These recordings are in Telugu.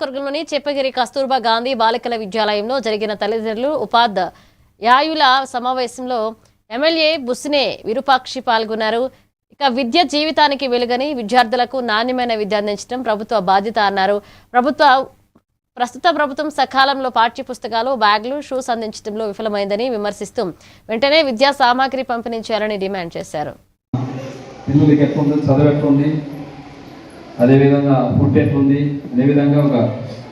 వర్గంలోని చెప్పగిరి కస్తూర్బా గాంధీ బాలికల విద్యాలయంలో జరిగిన తల్లిదండ్రులు ఉపాధ్యాయుల సమావేశంలో ఎమ్మెల్యే బుస్సినే విరూపాక్షి పాల్గొన్నారు. ఇక విద్య జీవితానికి వెలుగని విద్యార్థులకు నాణ్యమైన విద్య అందించడం ప్రభుత్వ బాధ్యత అన్నారు. ప్రస్తుత ప్రభుత్వం సకాలంలో పాఠ్య పుస్తకాలు, బ్యాగులు, షూస్ అందించడంలో విఫలమైందని విమర్శిస్తూ వెంటనే విద్యా సామాగ్రి పంపిణీ చేయాలని డిమాండ్ చేశారు. అదేవిధంగా ఫుడ్ ఎట్లుంది, అదేవిధంగా ఒక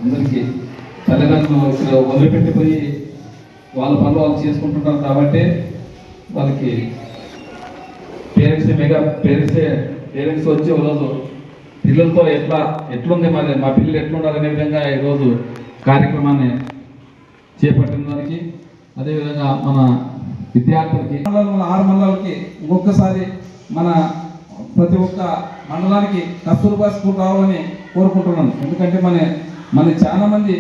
అందరికీ తల్లిదండ్రులు ఇక్కడ వదిలిపెట్టిపోయి వాళ్ళ పనులు వాళ్ళు చేసుకుంటున్నారు కాబట్టి వాళ్ళకి పేరెంట్స్ వచ్చి ఈరోజు పిల్లలతో ఎట్లుంది మరి మా పిల్లలు ఎట్లుండాలి అనే విధంగా ఈరోజు కార్యక్రమాన్ని చేపట్టిన దానికి, అదేవిధంగా మన విద్యార్థులకి 6 మండలాలకి ఒక్కొక్కసారి మన ప్రతి ఒక్క మండలానికి కస్తూర్బా స్కూల్ రావాలని కోరుకుంటున్నాను. ఎందుకంటే మన చాలా మంది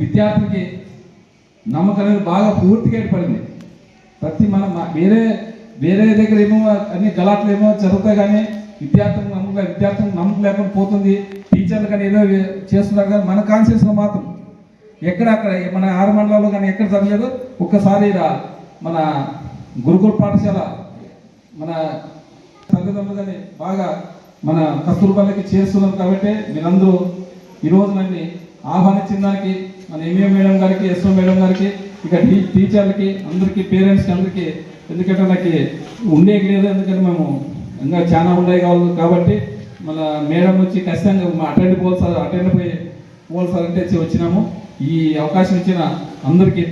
విద్యార్థులకి నమ్మకం అనేది బాగా పూర్తిగా ఏర్పడింది. ప్రతి వేరే దగ్గర ఏమో అన్ని గలాట్లు ఏమో జరుగుతాయి, కానీ విద్యార్థులకు నమ్మకం లేకుండా పోతుంది. టీచర్లు కానీ ఏదో చేస్తున్నారు, కానీ మన కాన్షియస్లో మాత్రం అక్కడ మన 6 మండలాల్లో కానీ ఎక్కడ జరగలేదు. ఒక్కసారి మన గురుకుల పాఠశాల మన తల్లిదండ్రులు కానీ బాగా మన కస్తూర్బాలకి చేస్తున్నారు. కాబట్టి మీరందరూ ఈరోజు నన్ను ఆహ్వానించిన దానికి మన ఎంఏ మేడం గారికి, ఎస్ఓ మేడం గారికి, ఇక టీచర్లకి, అందరికీ, పేరెంట్స్కి అందరికీ, ఎందుకంటే నాకు ఉండేకి లేదు, ఎందుకంటే మేము ఇంకా చాలా ఉన్నాయి కాబట్టి మన మేడం వచ్చి ఖచ్చితంగా అటెండ్ పోవాలి సార్ అంటే వచ్చినాము. ఈ అవకాశం ఇచ్చిన అందరికీ